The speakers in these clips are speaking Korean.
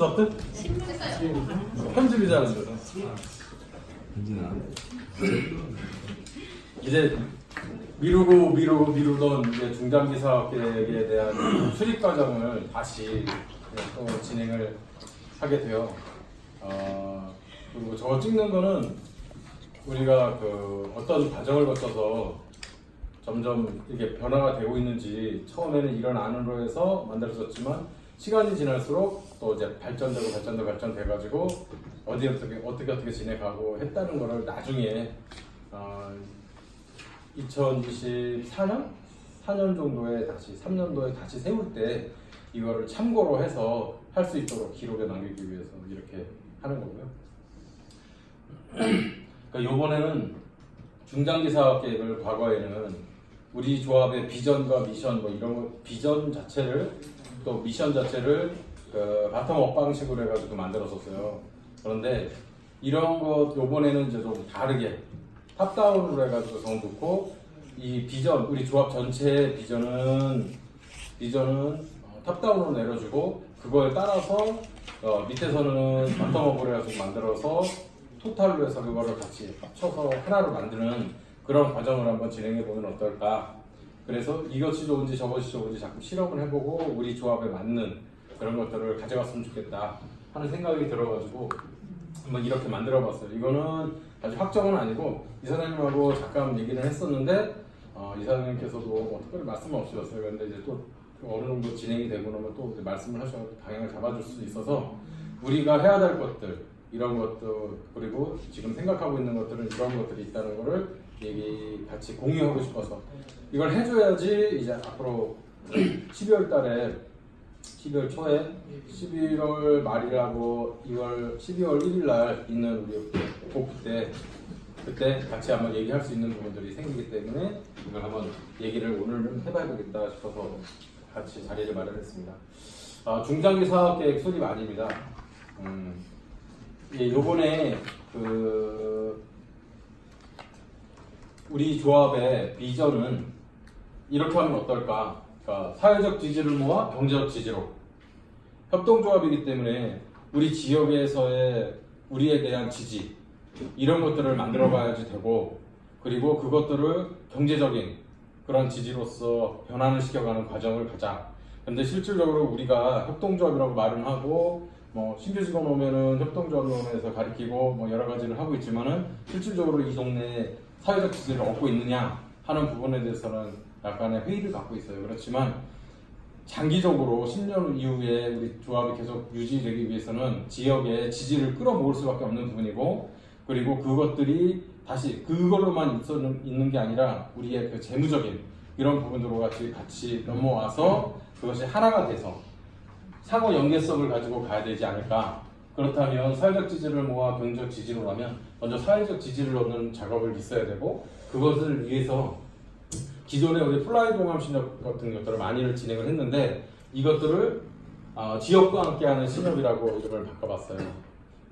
스타트? 편집이 잘안 돼서. 이제 미루던 이제 중장기 사업 계획에 대한 수립 과정을 다시 또 진행을 하게 돼요. 그리고 저거 찍는 거는 우리가 그 어떤 과정을 거쳐서 점점 이게 변화가 되고 있는지 처음에는 이런 안으로 해서 만들어졌지만 시간이 지날수록 또 이제 발전돼가지고 어떻게 진행하고 했다는 거를 나중에 2024년? 4년 정도에 다시 3년도에 다시 세울 때 이거를 참고로 해서 할 수 있도록 기록에 남기기 위해서 이렇게 하는 거고요. 그러니까 이번에는 중장기 사업 계획을 과거에는 우리 조합의 비전과 미션 뭐 이런 거 비전 자체를 또 미션 자체를 그 바텀업 방식으로 해가지고 만들었었어요. 그런데 이런 거 이번에는 이제 좀 다르게 탑다운으로 해가지고 정놓고 이 비전 우리 조합 전체의 비전은 탑다운으로 내려주고 그거에 따라서 밑에서는 바텀업으로 해가지고 만들어서 토탈로 해서 그거를 같이 합쳐서 하나로 만드는 그런 과정을 한번 진행해 보면 어떨까. 그래서 이것이 좋은지 저것이 좋은지 자꾸 실험을 해보고 우리 조합에 맞는 그런 것들을 가져갔으면 좋겠다 하는 생각이 들어가지고 한번 이렇게 만들어 봤어요. 이거는 아직 확정은 아니고 이사장님하고 잠깐 얘기를 했었는데 이사장님께서도 뭐 특별히 말씀은 없으셨어요. 근데 이제 또 어느 정도 진행이 되고 나면 또 말씀을 하셔서 방향을 잡아줄 수 있어서 우리가 해야 될 것들 이런 것들 그리고 지금 생각하고 있는 것들은 이런 것들이 있다는 거를 같이 공유하고 싶어서 이걸 해줘야지 이제 앞으로 12월 달에 12월 초에 11월 말이라고 12월 1일 날 있는 우리 오프 때 그때 같이 한번 얘기할 수 있는 부분들이 생기기 때문에 이걸 한번 얘기를 오늘은 해봐야 되겠다 싶어서 같이 자리를 마련했습니다. 중장기 사업계획 수립 아닙니다. 요번에 우리 조합의 비전은 이렇게 하면 어떨까? 그러니까 사회적 지지를 모아 경제적 지지로 협동조합이기 때문에 우리 지역에서의 우리에 대한 지지 이런 것들을 만들어 봐야지 되고 그리고 그것들을 경제적인 그런 지지로서 변환을 시켜가는 과정을 가자. 근데 실질적으로 우리가 협동조합이라고 말은 하고 뭐 신규 직원 오면은 협동조합원에서 가르치고 뭐 여러 가지를 하고 있지만은 실질적으로 이 동네에 사회적 지지를 얻고 있느냐 하는 부분에 대해서는 약간의 회의를 갖고 있어요. 그렇지만 장기적으로 10년 이후에 우리 조합이 계속 유지되기 위해서는 지역의 지지를 끌어모을 수밖에 없는 부분이고 그리고 그것들이 다시 그걸로만 있는 게 아니라 우리의 그 재무적인 이런 부분으로 같이 넘어와서 그것이 하나가 돼서 상호 연계성을 가지고 가야 되지 않을까. 그렇다면 사회적 지지를 모아 경제적 지지로 가면 먼저 사회적 지지를 얻는 작업을 있어야 되고 그것을 위해서 기존에 우리 플라이 동암 신협 같은 것들을 많이를 진행을 했는데 이것들을 지역과 함께하는 신협이라고 이름을 바꿔봤어요.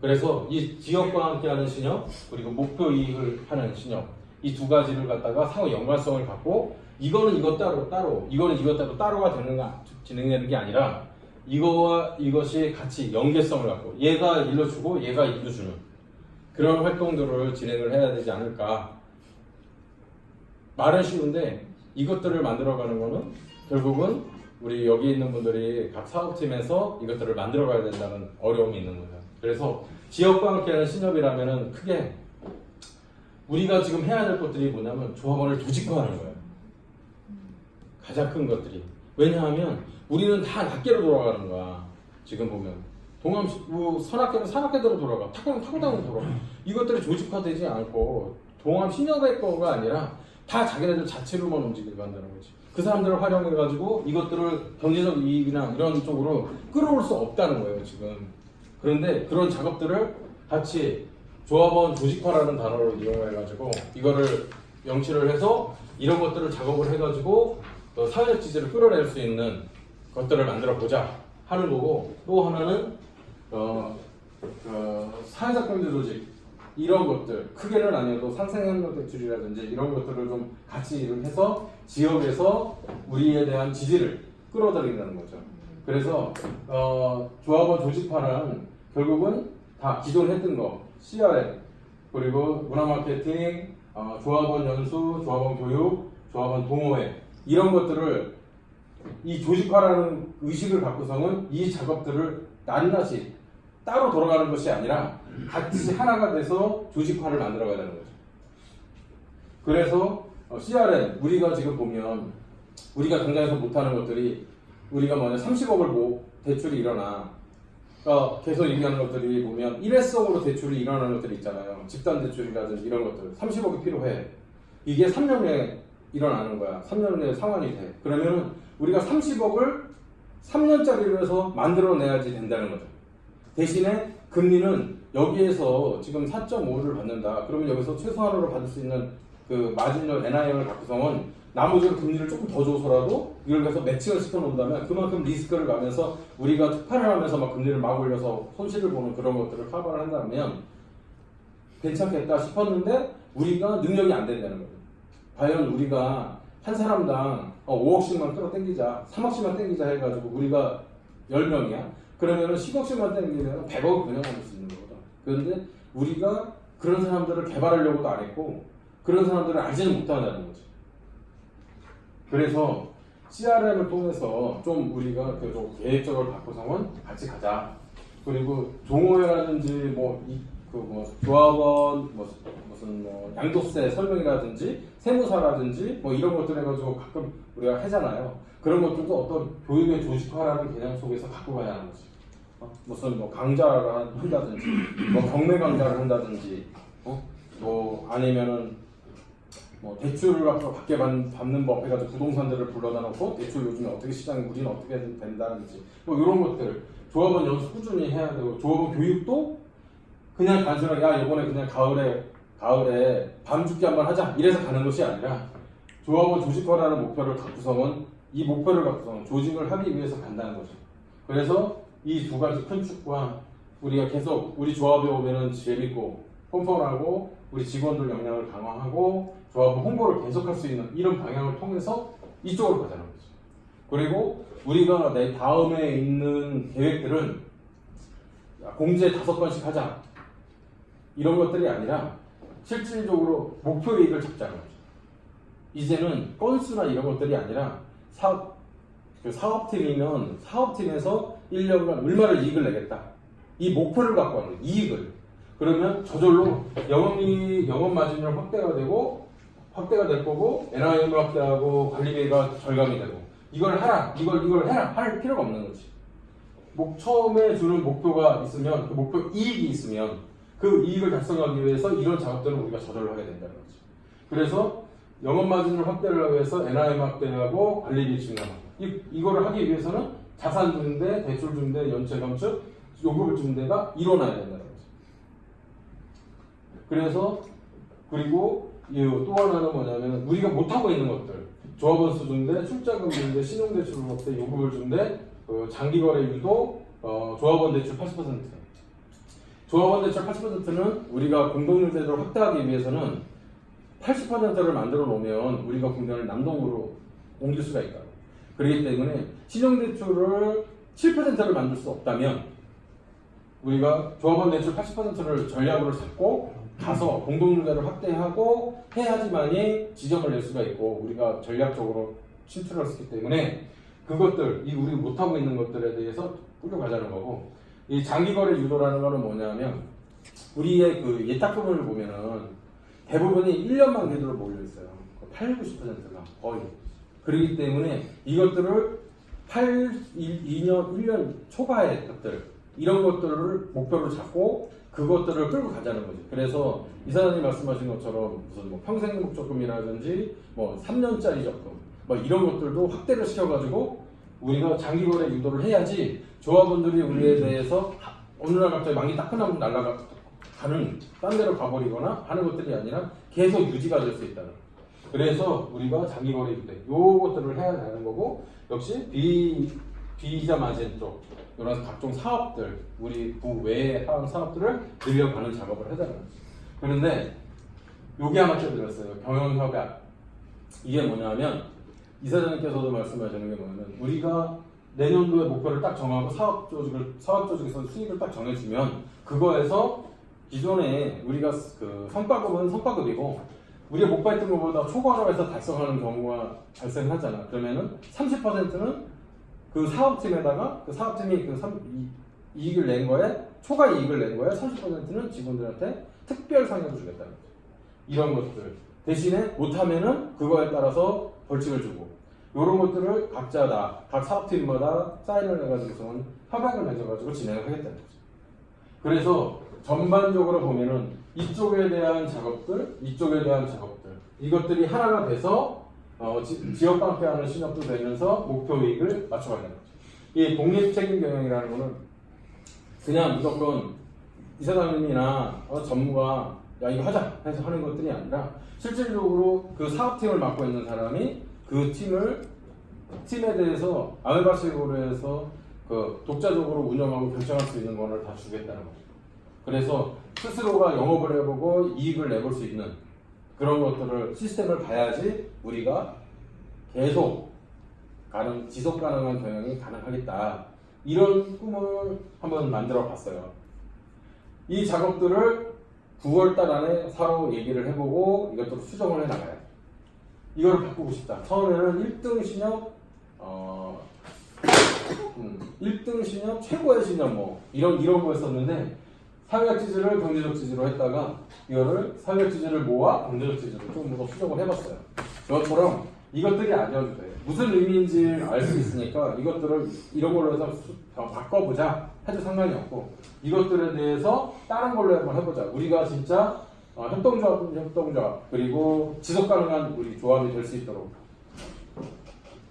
그래서 이 지역과 함께하는 신협 그리고 목표 이익을 하는 신협 이 두 가지를 갖다가 상호 연관성을 갖고 이거는 이것 따로 이거는 이것 따로가 진행되는 게 아니라 이거와 이것이 같이 연계성을 갖고 얘가 일로 주고 얘가 일로 주는 그런 활동들을 진행을 해야 되지 않을까. 말은 쉬운데 이것들을 만들어가는 거는 결국은 우리 여기 있는 분들이 각 사업팀에서 이것들을 만들어가야 된다는 어려움이 있는 거예요. 그래서 지역과 함께하는 신협이라면은 크게 우리가 지금 해야 될 것들이 뭐냐면 조합원을 조직화하는 거예요. 가장 큰 것들이. 왜냐하면 우리는 다 낱개로 돌아가는 거야. 지금 보면 동암 산악계는 산악계대로 돌아가. 탁구는 탁구대로 돌아가. 이것들이 조직화되지 않고 동암 신협의 거가 아니라 다 자기네들 자체로만 움직이게 한다는 거지. 그 사람들을 활용해가지고 이것들을 경제적 이익이나 이런 쪽으로 끌어올 수 없다는 거예요 지금. 그런데 그런 작업들을 같이 조합원 조직화라는 단어를 이용해가지고 이거를 명시를 해서 이런 것들을 작업을 해가지고 또 사회적 지지를 끌어낼 수 있는 것들을 만들어 보자 하는 거고 또 하나는 사회적 경제 조직 이런 것들 크게는 아니어도 상생협력 대출이라든지 이런 것들을 좀 같이 해서 지역에서 우리에 대한 지지를 끌어들인다는 거죠. 그래서 조합원 조직화는 결국은 다 기존 했던 거 CRM 그리고 문화마케팅, 조합원 연수, 조합원 교육, 조합원 동호회 이런 것들을 이 조직화라는 의식을 갖고서는 이 작업들을 낱낱이 따로 돌아가는 것이 아니라 같이 하나가 돼서 조직화를 만들어가야 되는 거죠. 그래서 CRM 우리가 지금 보면 우리가 당장에서 못하는 것들이 우리가 먼저 30억을 대출이 일어나 계속 얘기하는 것들이 보면 일회성으로 대출이 일어나는 것들이 있잖아요. 집단 대출이라든지 이런 것들 30억이 필요해. 이게 3년 내에 일어나는 거야. 3년 내에 상환이 돼. 그러면 우리가 30억을 3년짜리로 해서 만들어내야지 된다는 거죠. 대신에 금리는 여기에서 지금 4.5를 받는다. 그러면 여기서 최소한으로 받을 수 있는 그 마진율 NIM을 갖고서는 나머지 금리를 조금 더 줘서라도 이걸 해서 매칭을 시켜 놓는다면 그만큼 리스크를 가면서 우리가 특파를 하면서 막 금리를 막 올려서 손실을 보는 그런 것들을 커버를 한다면 괜찮겠다 싶었는데 우리가 능력이 안 된다는 거예요. 과연 우리가 한 사람당 5억씩만 끌어당기자 3억씩만 당기자 해가지고 우리가 10명이야. 그러면은 10억씩만 당기면 100억을 그냥 만들 수 있는 거거든. 그런데 우리가 그런 사람들을 개발하려고도 안 했고 그런 사람들을 알지는 못한다는 거지. 그래서 CRM을 통해서 좀 우리가 좀 계획적으로 바꿔서는 같이 가자. 그리고 동호회라든지 조합원 무슨 양도세 설명이라든지 세무사라든지 이런 것들 해가지고 가끔 우리가 하잖아요. 그런 것들도 어떤 교육의 조직화라는 개념 속에서 갖고 가야 하는 거지. 무슨 강좌를 한다든지 경매 강좌를 한다든지 아니면은 대출을 받게 받는 법 해가지고 부동산들을 불러다 놓고 대출 요즘에 어떻게 시장이 우리는 어떻게 된다든지 이런 것들 조합원 연수 꾸준히 해야 되고 조합원 교육도 그냥 단순하게 이번에 그냥 가을에 밤 죽기 한번 하자 이래서 가는 것이 아니라 조합원 조직화라는 목표를 갖고서는 이 목표를 갖고서는 조직을 하기 위해서 간다는 거죠. 그래서 이 두 가지 큰 축과 우리가 계속 우리 조합에 오면은 재밌고 뻔뻔하고 우리 직원들 역량을 강화하고 조합 홍보를 계속할 수 있는 이런 방향을 통해서 이쪽으로 가자는 거죠. 그리고 우리가 내 다음에 있는 계획들은 공지에 5건씩 하자 이런 것들이 아니라 실질적으로 목표 이익을 잡자는 거죠. 이제는 건수나 이런 것들이 아니라 사업팀이면 사업팀에서 1년간 얼마를 이익을 내겠다 이 목표를 갖고 하는 거예요. 이익을. 그러면 저절로 영업 마진율 확대가 될 거고 NIM을 확대하고 관리비가 절감이 되고 이걸 해라 이걸 해라 할 필요가 없는 거지. 처음에 주는 목표가 있으면 그 목표 이익이 있으면 그 이익을 달성하기 위해서 이런 작업들을 우리가 저절로 하게 된다는 거지. 그래서 영업 마진율 확대를 하기 위해서 NIM 확대하고 관리비 증가하고 이거를 하기 위해서는 자산 증대, 대출 증대, 연체 감축, 요금 증대가 일어나야 된다는 거지. 그래서 그리고 또 하나는 뭐냐면 우리가 못하고 있는 것들 조합원 수 증대, 출자금 증대, 신용대출 확대, 요금을 증대, 장기거래 유도, 조합원 대출 80%. 조합원 대출 80%는 우리가 공동률 제도를 확대하기 위해서는 80%를 만들어 놓으면 우리가 공장을 남동으로 옮길 수가 있다. 그렇기 때문에 신용대출을 7%를 만들 수 없다면 우리가 조합원 대출 80%를 전략으로 잡고 가서 공동률제를 확대하고 해야지만이 지점을 낼 수가 있고 우리가 전략적으로 침투를 했기 때문에 그것들, 우리가 못하고 있는 것들에 대해서 꾸려가자는 거고 이 장기거래 유도라는 거는 뭐냐면 우리의 그 예탁금을 보면은 대부분이 1년만 궤도로 몰려있어요. 80~90%가 거의. 그렇기 때문에 이것들을 1년 초과의 것들 이런 것들을 목표로 잡고 그것들을 끌고 가자는 거지. 그래서 이사장님 말씀하신 것처럼 무슨 평생 목적금이라든지 3년짜리 적금 이런 것들도 확대를 시켜가지고 우리가 장기거래 유도를 해야지 조합원들이 우리에 대해서 어느 날 갑자기 망이 따끈하면 날아가는 딴 데로 가버리거나 하는 것들이 아니라 계속 유지가 될 수 있다는 거예요. 그래서 우리가 장기거래 유도 요것들을 해야 되는 거고 역시 비이자 마진 쪽 이런 각종 사업들 우리 부외에 하는 사업들을 늘려가는 작업을 해야 되는 거죠. 그런데 요게 하나 껴들었어요. 경영협약. 이게 뭐냐면 이사장님께서도 말씀하시는 게 뭐냐면 우리가 내년도의 목표를 딱 정하고 사업 조직에서 수익을 딱 정해주면 그거에서 기존에 우리가 그 성과급은 성과급이고 우리가 목표했던 것보다 초과로 해서 달성하는 경우가 발생하잖아. 그러면은 30%는 그 사업팀에다가 그 사업팀이 이익을 낸 거에 초과 이익을 낸 거에 30%는 직원들한테 특별 상여를 주겠다는 거죠. 이런 것들 대신에 못하면은 그거에 따라서 벌칙을 주고 이런 것들을 각 사업팀마다 사인을 해가지고서는 협약을 맺어가지고 진행을 하겠다는 거죠. 그래서 전반적으로 보면은 이쪽에 대한 작업들, 이쪽에 대한 작업들 이것들이 하나가 돼서 지역방패하는 신협도 되면서 목표 이익을 맞춰가는 거죠. 이 독립책임 경영이라는 거는 그냥 무조건 이사장님이나 전무가 야 이거 하자 해서 하는 것들이 아니라 실질적으로 그 사업팀을 맡고 있는 사람이 그 팀에 대해서 아메바식으로 해서 그 독자적으로 운영하고 결정할 수 있는 거를 다 주겠다는 거죠. 그래서 스스로가 영업을 해보고 이익을 내볼 수 있는 그런 것들을 시스템을 봐야지 우리가 계속 지속 가능한 경영이 가능하겠다. 이런 꿈을 한번 만들어 봤어요. 이 작업들을 9월달 안에 서로 얘기를 해보고 이것들을 수정을 해나가요. 이걸 바꾸고 싶다. 처음에는 1등 신협, 1등 신협, 최고의 신협 뭐 이런 거였었는데 사회적 지지를 경제적 지지로 했다가 이거를 사회적 지지를 모아 경제적 지지로 조금 더 수정을 해봤어요. 저처럼 이것들이 아니어도 돼. 무슨 의미인지 알 수 있으니까 이것들을 이런 걸로 해서 바꿔보자 해도 상관이 없고 이것들에 대해서 다른 걸로 한번 해보자. 우리가 진짜 협동조합 그리고 지속가능한 우리 조합이 될 수 있도록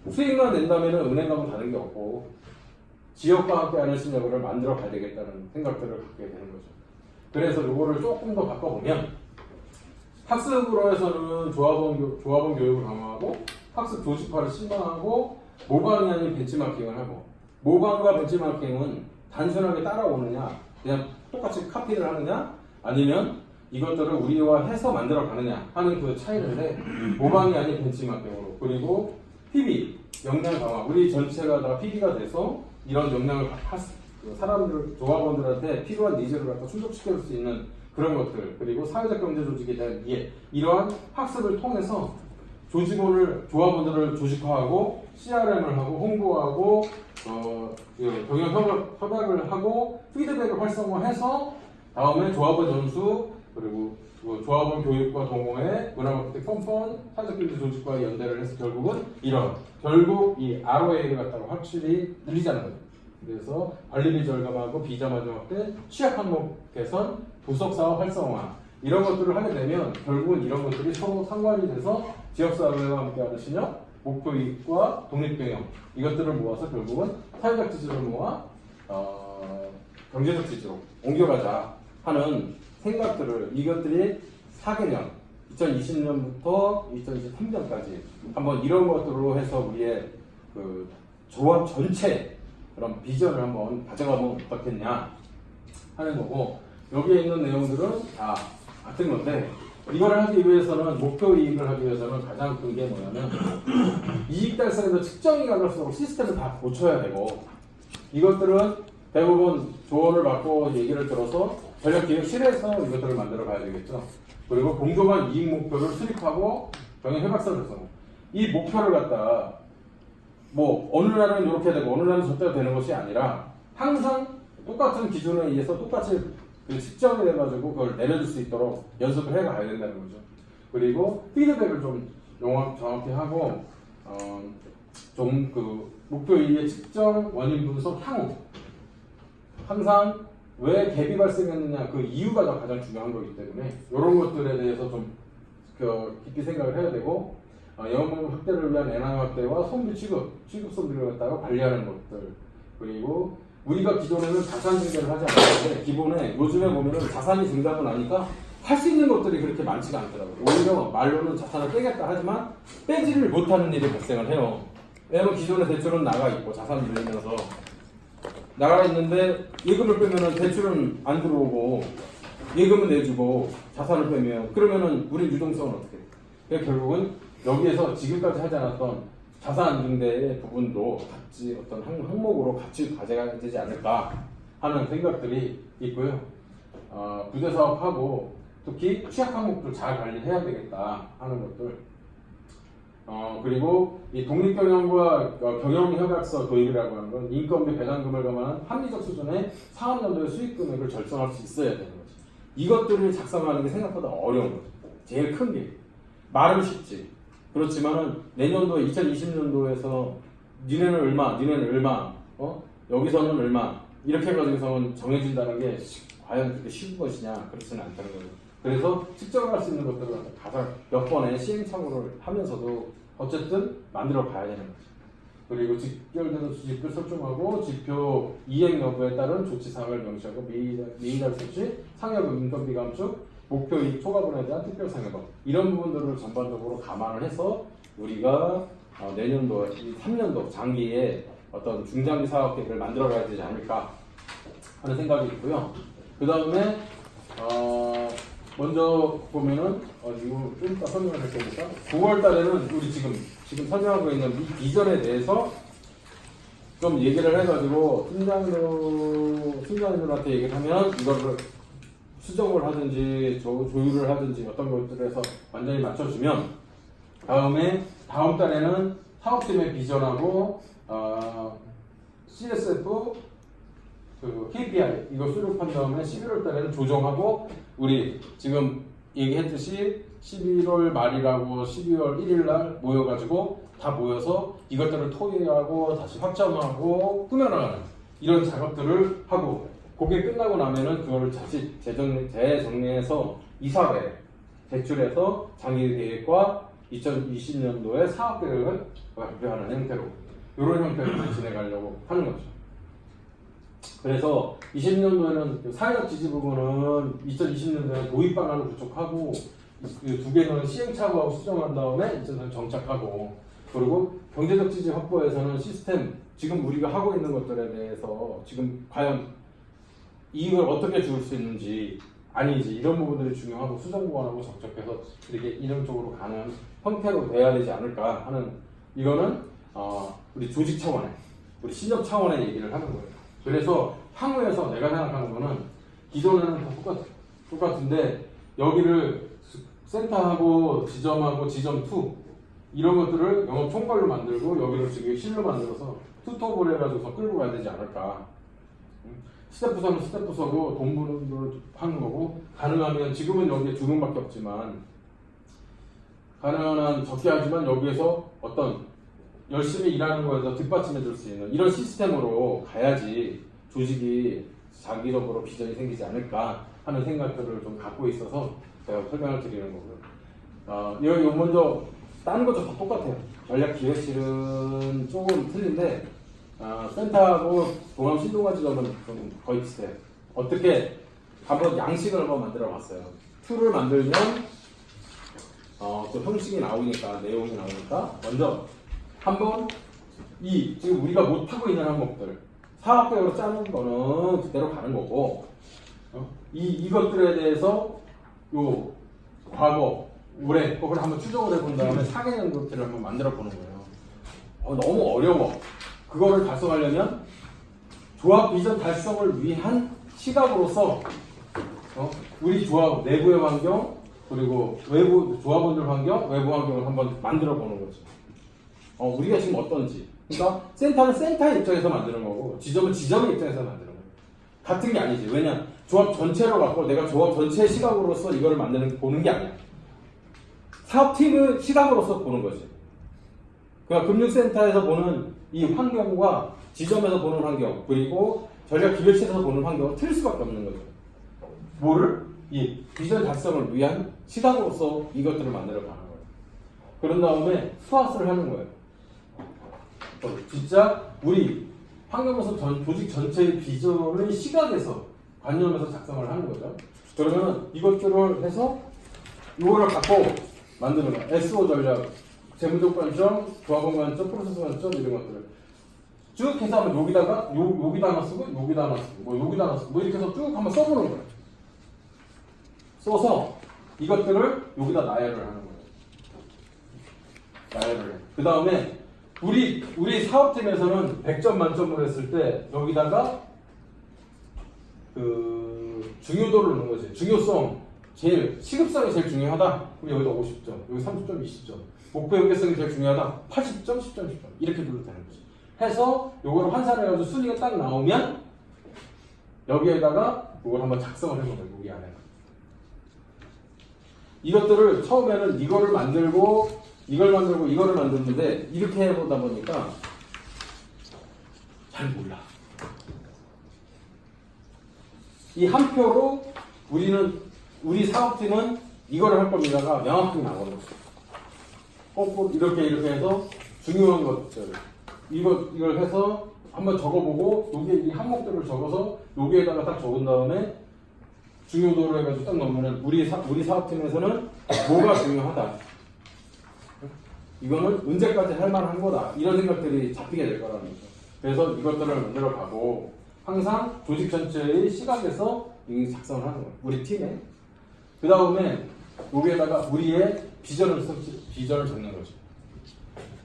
수익만 낸다면 은행과는 다른 게 없고 지역과 함께하는 신협을 만들어 가야 되겠다는 생각들을 갖게 되는 거죠. 그래서 이거를 조금 더 바꿔보면 학습으로 해서는 조합원 교육을 강화하고 학습 조직화를 심화하고 모방이 아닌 벤치마킹을 하고 모방과 벤치마킹은 단순하게 따라오느냐 그냥 똑같이 카피를 하느냐 아니면 이것들을 우리와 해서 만들어 가느냐 하는 그 차이인데 모방이 아닌 벤치마킹으로 그리고 PB 역량 강화 우리 전체가 다 PB가 돼서 이런 역량을 사람들 조합원들한테 필요한 니즈를 갖다 충족시킬 수 있는 그런 것들 그리고 사회적 경제 조직에 대한 이해 이러한 학습을 통해서 조합원들을 조직화하고 CRM을 하고 홍보하고 경영 협약을 하고 피드백을 활성화해서 다음에 조합원 전수 그리고 조합원 교육과 동호회 문화마케팅 펀펀 사회적 경제 조직과 연대를 해서 결국 이 ROA를 갖다가 확실히 늘리자는 거예요. 그래서 관리비 절감하고 비자마저 확대, 취약 항목 개선, 부속 사업 활성화 이런 것들을 하게 되면 결국은 이런 것들이 서로 상관이 돼서 지역사회와 함께하는 신협, 목표 이익과 독립경영 이것들을 모아서 결국은 사회적 지지를 모아 경제적 지지로 옮겨가자 하는 생각들을 이것들이 4개년 2020년부터 2023년까지 한번 이런 것들로 해서 우리의 그 조합 전체 그런 비전을 한번 가져가면 어떻겠냐 하는 거고 여기에 있는 내용들은 다 같은 건데 이걸 하기 위해서는 목표 이익을 하기 위해서는 가장 큰 게 뭐냐면 이익 달성에서 측정이 가능할수록 시스템을 다 고쳐야 되고 이것들은 대부분 조언을 받고 얘기를 들어서 전략기획실에서 이것들을 만들어 가야 되겠죠. 그리고 공정한 이익 목표를 수립하고 경영 협약서를 써서 이 목표를 갖다 뭐 어느 날은 이렇게 되고 어느 날은 저때가 되는 것이 아니라 항상 똑같은 기준에 의해서 똑같이 그 측정이 돼가지고 그걸 내려줄 수 있도록 연습을 해가야 된다는 거죠. 그리고 피드백을 좀 정확히 하고 좀 그 목표 이익의 측정, 원인 분석, 향후 항상 왜 갭이 발생했느냐 그 이유가 가장 중요한 거기 때문에 이런 것들에 대해서 좀 깊이 생각을 해야 되고 영업 확대를 위한 NI 확대와 손비 취급 손비를 갖다가 관리하는 것들 그리고 우리가 기존에는 자산 증대를 하지 않았는데 기본에 요즘에 보면은 자산이 증가하고 나니까 할 수 있는 것들이 그렇게 많지가 않더라고요. 오히려 말로는 자산을 빼겠다 하지만 빼지를 못하는 일이 발생을 해요. 왜냐면 기존의 대출은 나가 있고 자산이 늘리면서 나가 있는데 예금을 빼면은 대출은 안 들어오고 예금은 내주고 자산을 빼면 그러면은 우리 유동성은 어떻게 돼? 결국은 여기에서 지금까지 하지 않았던 자산 중대의 부분도 같이 어떤 항목으로 같이 과제가 되지 않을까 하는 생각들이 있고요. 부재 사업하고 특히 취약 항목들 잘 관리해야 되겠다 하는 것들. 그리고 이 독립경영과 경영협약서 도입이라고 하는 건 인건비 배당금을 감안한 합리적 수준의 사업연도의 수익 금액을 결정할 수 있어야 되는 거지. 이것들을 작성하는 게 생각보다 어려운 거죠. 제일 큰 게. 말은 쉽지. 그렇지만은 내년도에 2020년도에서 니네는 얼마, 여기서는 얼마 이렇게 해가지고서는 정해진다는 게 과연 그렇게 쉬운 것이냐 그렇지는 않다는 거예요. 그래서 측정할 수 있는 것들을 가장 몇 번의 시행착오를 하면서도 어쨌든 만들어 가야 되는 거죠. 그리고 직결되는 수집을 설정하고 지표 이행 여부에 따른 조치사항을 명시하고 미이달 시 상여금 인건비 감축 목표 이익 초과분에 대한 특별 상여금 이런 부분들을 전반적으로 감안을 해서 우리가 내년도, 3년도 장기에 어떤 중장기 사업 계획을 만들어 가야 되지 않을까 하는 생각이 있고요. 그 다음에 먼저 보면은 이거 좀 이따 설명을 할 거니까 9월 달에는 우리 지금 설명하고 있는 이 비전에 대해서 좀 얘기를 해가지고 팀장님들한테 얘기를 하면 이거를 수정을 하든지 조율을 하든지 어떤 것들에서 완전히 맞춰주면 다음 달에는 사업팀의 비전하고 CSF 그 KPI 이거 수립한 다음에 11월 달에는 조정하고 우리 지금 얘기했듯이 11월 말이라고 12월 1일 날 모여가지고 다 모여서 이것들을 토의하고 다시 확정하고 꾸며나가는 이런 작업들을 하고 그게 끝나고 나면은 그거를 다시 재정리해서 이사회 제출해서 장기 계획과 2020년도의 사업 계획을 발표하는 형태로 이런 형태로 진행하려고 하는 거죠. 그래서 20년도에는 사회적 지지 부분은 2020년도에 도입 방안을 구축하고 두 개는 시행착오하고 수정한 다음에 이제 정착하고 그리고 경제적 지지 확보에서는 시스템 지금 우리가 하고 있는 것들에 대해서 지금 과연 이익을 어떻게 줄 수 있는지 아니지 이런 부분들이 중요하고 수정 보완하고 정착해서 이렇게 이런 쪽으로 가는 형태로 돼야 되지 않을까 하는 이거는 우리 조직 차원의 우리 신협 차원의 얘기를 하는 거예요. 그래서 향후에서 내가 생각하는 거는 기존에는 다 똑같은데 여기를 센터하고 지점하고 지점 2 이런 것들을 영업 총괄로 만들고 여기를 지금 실로 만들어서 투톱을 해가지고 끌고 가야 되지 않을까. 스태프서는 스태프서고 돈 버는 걸 하는 거고 가능하면 지금은 여기에 2명밖에 없지만 가능한 한 적게 하지만 여기에서 어떤 열심히 일하는 거에서 뒷받침해 줄 수 있는 이런 시스템으로 가야지 조직이 장기적으로 비전이 생기지 않을까 하는 생각들을 좀 갖고 있어서 제가 설명을 드리는 거고요. 여기 먼저 다른 것도 다 똑같아요. 전략기획실은 조금 틀린데 센터하고 동암 신동아지점은 좀 거의 비슷해요. 어떻게 한번 양식을 한번 만들어 봤어요. 툴을 만들면 또 형식이 나오니까 내용이 나오니까 먼저 한번 지금 우리가 못하고 있는 항목들 사업계획으로 짜는 거는 그대로 가는 거고 이것들에 대해서 요 과거 올해 그걸 한번 추정을 해본 다음에 4개년 것들을 한번 만들어 보는 거예요. 너무 어려워. 그거를 달성하려면 조합 비전 달성을 위한 시각으로서 우리 조합 내부의 환경 그리고 외부 조합원들 환경, 외부 환경을 한번 만들어 보는 거죠. 우리가 지금 어떤지. 그러니까 센터는 센터의 입장에서 만드는 거고 지점은 지점의 입장에서 만드는 거예요. 같은 게 아니지. 왜냐? 조합 전체로 갖고 내가 조합 전체의 시각으로서 이거를 보는 게 아니야. 사업팀의 시각으로서 보는 거지. 그러니까 금융센터에서 보는 이 환경과 지점에서 보는 환경 그리고 전략기획실에서 보는 환경은 틀릴 수밖에 없는 거죠. 뭐를? 이 비전 달성을 위한 시각으로서 이것들을 만들어 가는 거예요. 그런 다음에 수화스를 하는 거예요. 진짜 우리 환경에서 조직 전체의 비전의 시각에서 관념에서 작성을 하는 거죠. 그러면 이것들을 해서 이거를 갖고 만드는 거예요. SO 전략, 재무적 관점, 조합원 관점, 프로세스 관점 이런 것들을 쭉 해서 하면 여기다가 여기다 하나 쓰고 여기다 하나 쓰고 여기다 하나 쓰고 이렇게 해서 쭉 한번 써보는 거예요. 써서 이것들을 여기다 나열을 하는 거예요. 나열을 해. 그 다음에 우리 사업팀에서는 100점 만점으로 했을 때 여기다가 그 중요도를 넣는 거지. 중요성 제일 시급성이 제일 중요하다. 그럼 여기다 50점, 여기 30점, 20점. 목표 연계성이 제일 중요하다. 80점, 10점, 10점 이렇게 눌러도 되는 거지. 해서 요거를 환산해가지고 순위가 딱 나오면 여기에다가 이걸 한번 작성을 해보는 거예요. 여기 안에. 이것들을 처음에는 이거를 만들고 이걸 만들고 이거를 만드는데 이렇게 해보다 보니까 잘 몰라. 이 한 표로 우리 사업팀은 이거를 할 겁니다가 명확하게 나오는 거죠. 거꾸로 이렇게 해서 중요한 것들 이걸 해서 한번 적어보고 여기에 이 항목들을 적어서 여기에다가 딱 적은 다음에 중요도를 해가지고 딱 넣으면 우리 사업팀에서는 뭐가 중요하다. 이거는 언제까지 할 만한 거다. 이런 생각들이 잡히게 될 거라는 거죠. 그래서 이것들을 만들어 가고 항상 조직 전체의 시각에서 이 작성을 하는 거예요. 우리 팀에. 그 다음에 여기에다가 우리의 비전을 적는 거죠.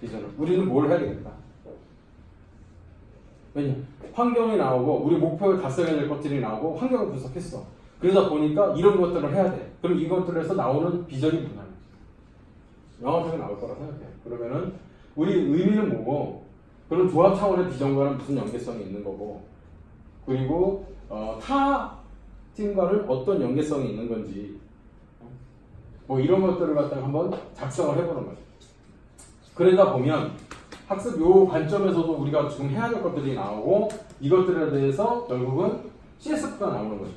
비전을. 우리는 뭘 해야 되겠다. 왜냐? 환경이 나오고 우리 목표에 달성해야 될 것들이 나오고 환경을 분석했어. 그러다 보니까 이런 것들을 해야 돼. 그럼 이것들에서 나오는 비전이 뭐냐? 명확하게 나올 거라 생각해. 그러면은 우리 의미는 뭐고, 그런 조합 차원의 비전과는 무슨 연계성이 있는 거고, 그리고 타 팀과는 어떤 연계성이 있는 건지, 뭐 이런 것들을 갖다가 한번 작성을 해보는 거죠. 그러다 보면 학습 요 관점에서도 우리가 지금 해야 될 것들이 나오고 이것들에 대해서 결국은 CSF가 나오는 거죠.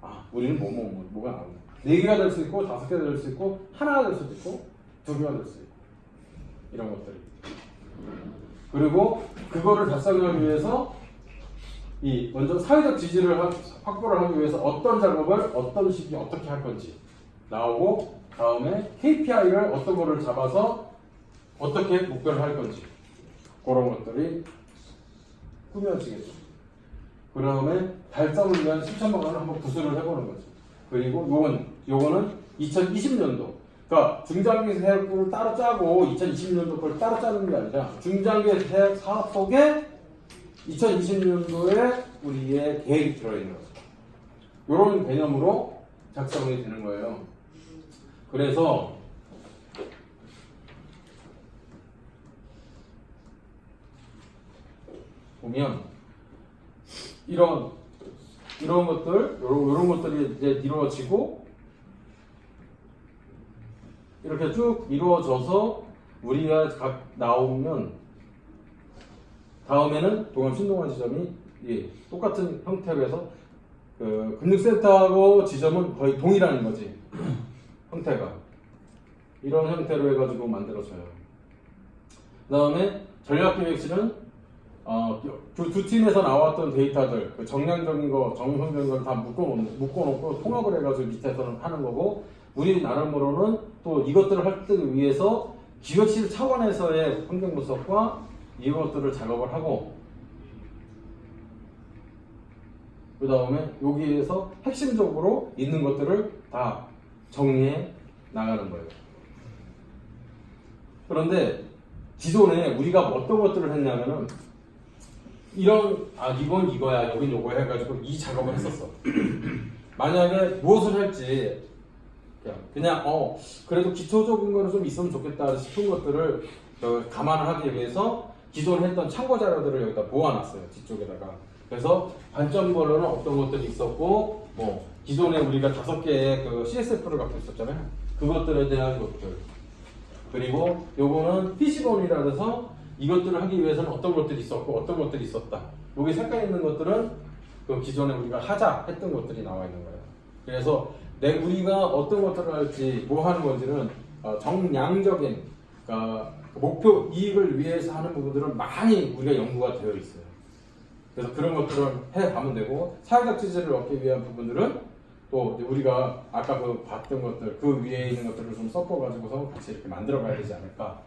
아, 우리는 뭐가 나오는 거야. 4개가 될 수 있고 5개가 될 수 있고 하나가 될 수도 있고 2개가 될 수 있고 이런 것들이. 그리고 그거를 달성하기 위해서 먼저 사회적 지지를 확보를 하기 위해서 어떤 작업을 어떤 시기에 어떻게 할 건지 나오고, 다음에 KPI를 어떤 거를 잡아서 어떻게 목표를 할 건지 그런 것들이 꾸며지겠죠. 그 다음에 달성을 위한 실천 방안을 한번 구술을 해보는 거죠. 그리고 요거는 2020년도, 그러니까 중장기 계획을 따로 짜고 2020년도 걸 따로 짜는 게 아니라 중장기 계획 사업 속에 2020년도에 우리의 계획이 들어있는 거죠. 이런 개념으로 작성이 되는 거예요. 그래서 보면 이런 것들이 이제 이루어지고 이렇게 쭉 이루어져서 우리가 각 나오면 다음에는 동암 신동환 지점이 똑같은 형태로 해서 그 근육센터하고 지점은 거의 동일한 거지. 형태가 이런 형태로 해가지고 만들어져요. 그 다음에 전략기획실은 두 팀에서 나왔던 데이터들, 그 정량적인 거, 정성적인 걸 다 묶어놓고 통합을 해가지고 밑에서는 하는 거고, 우리 나름으로는 또 이것들을 할 때 위해서 기획실 차원에서의 환경 분석과 이것들을 작업을 하고, 그 다음에 여기에서 핵심적으로 있는 것들을 다 정리해 나가는 거예요. 그런데 기존에 우리가 어떤 것들을 했냐면은 이건 이거야, 여긴 요거야 해가지고 이 작업을 했었어. 만약에 무엇을 할지 그냥 그래도 기초적인 거는 좀 있으면 좋겠다 싶은 것들을 감안하기 위해서 기존에 했던 참고 자료들을 여기다 모아놨어요. 뒤쪽에다가. 그래서 관점별로는 어떤 것들이 있었고, 기존에 우리가 5개의 그 CSF를 갖고 있었잖아요. 그것들에 대한 것들. 그리고 요거는 PC본이라 해서 이것들을 하기 위해서는 어떤 것들이 있었고 어떤 것들이 있었다. 여기 색깔 있는 것들은 그 기존에 우리가 하자 했던 것들이 나와 있는 거예요. 그래서 우리가 어떤 것들을 할지 뭐 하는 건지는 정량적인, 그러니까 목표 이익을 위해서 하는 부분들은 많이 우리가 연구가 되어 있어요. 그래서 그런 것들을 해가면 되고, 사회적 지지를 얻기 위한 부분들은 또 우리가 아까 봤던 것들, 그 위에 있는 것들을 좀 섞어가지고서 같이 이렇게 만들어가야 되지 않을까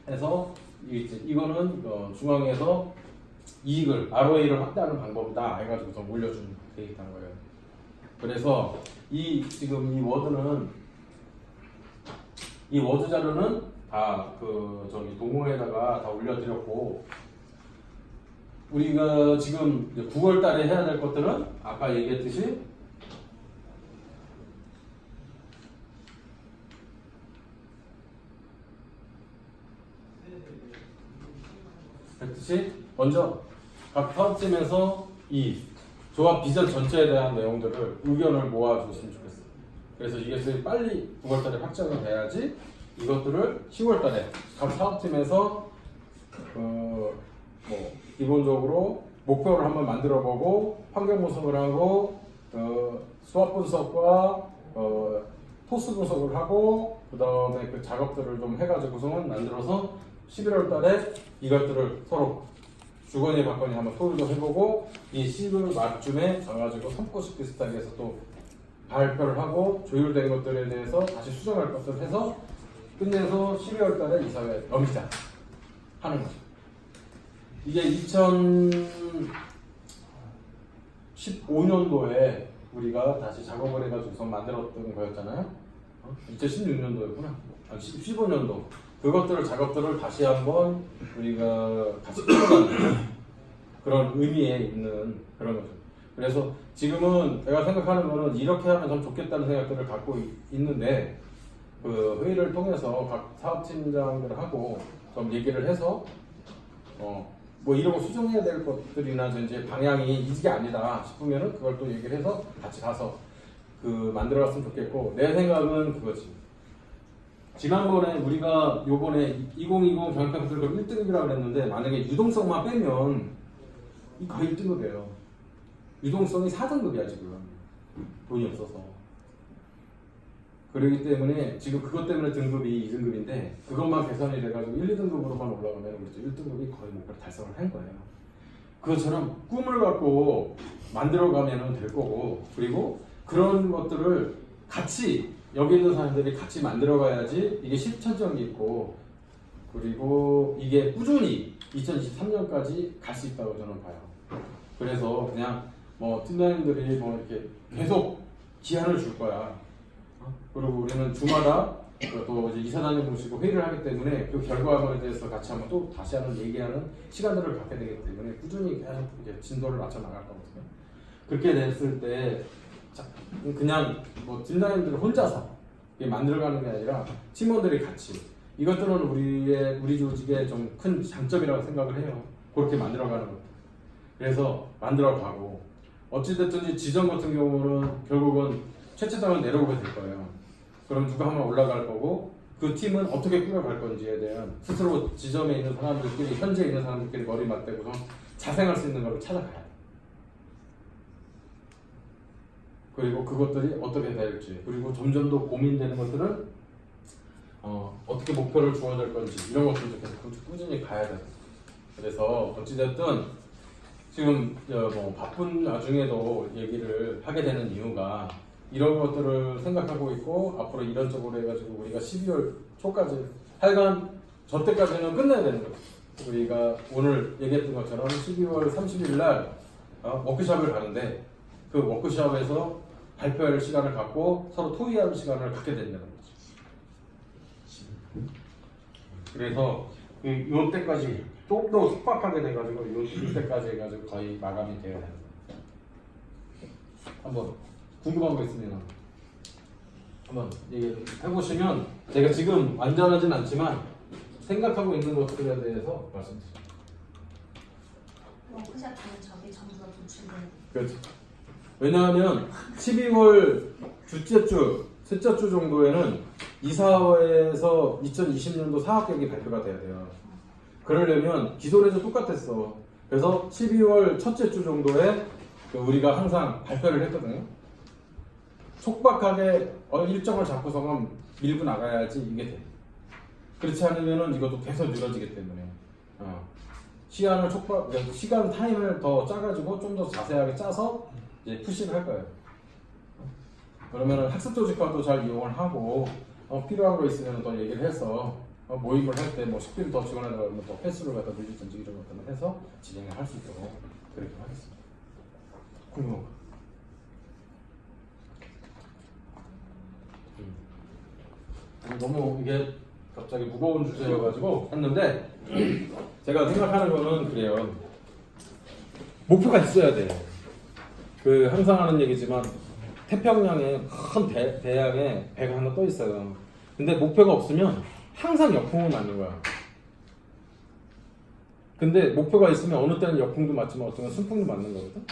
해서, 이거는 중앙에서 이익을, ROA를 확대하는 방법이다 해가지고서 올려준 데이터인 거예요. 그래서 지금 이 워드 자료는 다 저기 동호회에다가 다 올려드렸고, 우리가 지금 이제 9월 달에 해야 될 것들은 아까 얘기했듯이 먼저 각 사업팀에서 이 조합 비전 전체에 대한 내용들을 의견을 모아주셨으면 좋겠어요. 그래서 이게 빨리 9월 달에 확정이 돼야지 이것들을 10월 달에 각 사업팀에서 뭐 기본적으로 목표를 한번 만들어 보고 환경 분석을 하고 수학 분석과 토스 분석을 하고 그 다음에 그 작업들을 좀 해가지고서는 만들어서 11월 달에 이것들을 서로 주거니 받거니 한번 토의도 해보고 이 10월 말쯤에 가가지고 선포식 비슷하게 해서 또 발표를 하고 조율된 것들에 대해서 다시 수정할 것들을 해서 끝내서 12월 달에 이사회 넘기자 하는 거죠. 이게 2015년도에 우리가 다시 작업을 해가지고 만들었던 거였잖아요. 2016년도였구나. 15년도. 그것들을 작업들을 다시 한번 우리가 같이 풀어가는 그런 의미에 있는 그런 거죠. 그래서 지금은 내가 생각하는 거는 이렇게 하면 좀 좋겠다는 생각들을 갖고 있는데 그 회의를 통해서 각 사업팀장들하고 좀 얘기를 해서 뭐 이런 거 수정해야 될 것들이나 이제 방향이 이게 아니다 싶으면은 그걸 또 얘기를 해서 같이 가서 만들어갔으면 좋겠고, 내 생각은 그거지. 지난번에 우리가 요번에 2020 경영평가들도 1등급이라고 그랬는데 만약에 유동성만 빼면 이 거의 1등급이에요. 유동성이 4등급이야 지금. 돈이 없어서. 그렇기 때문에 지금 그것 때문에 등급이 2등급인데 그것만 개선이 돼가지고 1, 2등급으로만 올라가면 우리 1등급이 거의 목표를 달성을 한 거예요. 그것처럼 꿈을 갖고 만들어가면 될 거고, 그리고 그런 것들을 같이 여기 있는 사람들이 같이 만들어가야지 이게 실천성이 있고, 그리고 이게 꾸준히 2023년까지 갈 수 있다고 저는 봐요. 그래서 그냥 뭐 팀장님들이 뭐 이렇게 계속 기한을 줄 거야. 그리고 우리는 주마다 또 이제 이사장님 모시고 회의를 하기 때문에 그 결과물에 대해서 같이 한번 또 다시 한번 얘기하는 시간들을 갖게 되기 때문에 꾸준히 계속 이제 진도를 맞춰 나갈 거거든요. 그렇게 됐을 때 그냥 뭐 팀장님들 혼자서 만들어가는 게 아니라 팀원들이 같이, 이것들은 우리 조직의 좀 큰 장점이라고 생각을 해요. 그렇게 만들어가는 것들. 그래서 만들어가고, 어찌됐든지 지점 같은 경우는 결국은 최초당을 내려오게 될 거예요. 그럼 누가 한번 올라갈 거고, 그 팀은 어떻게 꾸려갈 건지에 대한 스스로 지점에 있는 사람들끼리, 현재 있는 사람들끼리 머리 맞대고서 자생할 수 있는 걸 찾아가야 돼. 그리고 그것들이 어떻게 될지, 그리고 점점 더 고민되는 것들은 어떻게 목표를 주어야 될 건지, 이런 것들도 계속 꾸준히 가야 돼요. 그래서 어찌됐든 지금 뭐 바쁜 와중에도 얘기를 하게 되는 이유가 이런 것들을 생각하고 있고, 앞으로 이런 쪽으로 해가지고 우리가 12월 초까지 하여간 저 때까지는 끝내야 되는 거예요. 우리가 오늘 얘기했던 것처럼 12월 30일 날 워크숍을 가는데, 그 워크숍에서 발표할 시간을 갖고 서로 토의하는 시간을 갖게 된다는 거죠. 그래서 요 때까지 좀 더 속박하게 돼가지고 요 때까지 해가지고 거의 마감이 되어야 돼요. 한번 궁금한 거 있으면 한번 얘기해보시면, 제가 지금 완전하진 않지만 생각하고 있는 것들에 대해서 말씀드릴게요. 워크숍 때는 저기 전부 다 도출돼요. 그렇죠. 왜냐하면 12월 둘째 주, 셋째 주 정도에는 이사회에서 2020년도 사업계획이 발표가 돼야 돼요. 그러려면 기존에도 똑같았어. 그래서 12월 첫째 주 정도에 우리가 항상 발표를 했거든요. 촉박하게 일정을 잡고서만 밀고 나가야지 이게 돼. 그렇지 않으면 이것도 계속 늘어지기 때문에 시간 타임을 더 짜가지고 좀 더 자세하게 짜서 이제 푸시를 할 거예요. 그러면 학습 조직화도 잘 이용을 하고, 필요한 거 있으면 더 얘기를 해서 모임을 할 때 뭐 식비를 더 지원하려고 하면 더 횟수를 갖다 늘리든지 이런 것들을 해서 진행을 할 수 있도록 그렇게 하겠습니다. 궁금한 거? 너무 이게 갑자기 무거운 주제여가지고 했는데 제가 생각하는 거는 그래요. 목표가 있어야 돼. 그 항상 하는 얘기지만 태평양에 큰 대양에 배가 하나 떠 있어요. 근데 목표가 없으면 항상 역풍을 맞는 거야. 근데 목표가 있으면 어느 때는 역풍도 맞지만 어떤 때는 순풍도 맞는 거거든.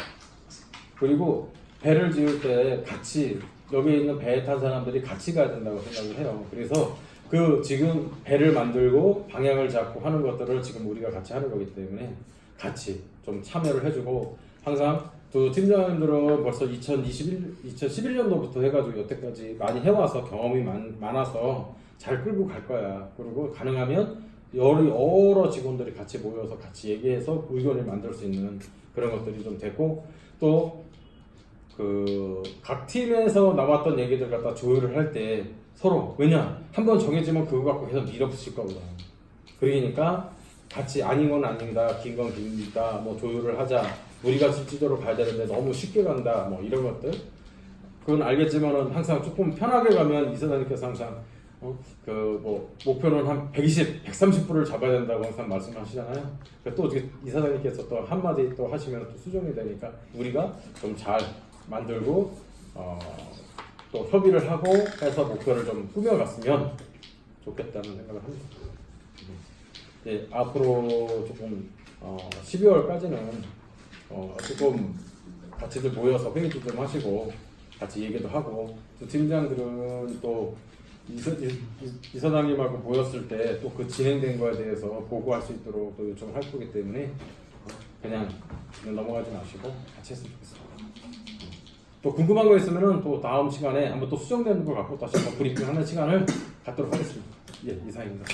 그리고 배를 지을 때 같이 여기 있는 배에 탄 사람들이 같이 가야 된다고 생각을 해요. 그래서 그 지금 배를 만들고 방향을 잡고 하는 것들을 지금 우리가 같이 하는 거기 때문에 같이 좀 참여를 해주고 항상 또 팀장님들은 벌써 2011년도부터 해가지고 여태까지 많이 해와서 경험이 많아서 잘 끌고 갈 거야. 그리고 가능하면 여러 직원들이 같이 모여서 같이 얘기해서 의견을 만들 수 있는 그런 것들이 좀 되고 또 그 각 팀에서 나왔던 얘기들 갖다 조율을 할 때 서로 왜냐 한번 정해지면 그거 갖고 계속 밀어붙일 거거든. 그러니까 같이 아닌 건 아니다, 긴 건 깁니다, 뭐 조율을 하자. 우리가 실질적으로 가야 되는데 너무 쉽게 간다, 뭐 이런 것들. 그건 알겠지만은 항상 조금 편하게 가면 이사장님께서 항상 그 뭐 목표는 한 120, 130불을 잡아야 된다고 항상 말씀하시잖아요. 또 이사장님께서 또 한마디 또 하시면 또 수정이 되니까 우리가 좀 잘 만들고 또 협의를 하고 해서 목표를 좀 꾸며갔으면 좋겠다는 생각을 합니다. 네, 앞으로 조금 12월까지는 조금 같이들 모여서 회의도 좀 하시고 같이 얘기도 하고 또 팀장들은 또 이사장님하고 모였을 때 또 그 진행된 거에 대해서 보고할 수 있도록 또 요청을 할 거기 때문에 그냥 넘어가지 마시고 같이 했으면 좋겠습니다. 또 궁금한 거 있으면은 또 다음 시간에 한번 또 수정되는 걸 갖고 다시 한번 브리핑하는 시간을 갖도록 하겠습니다. 예, 이상입니다.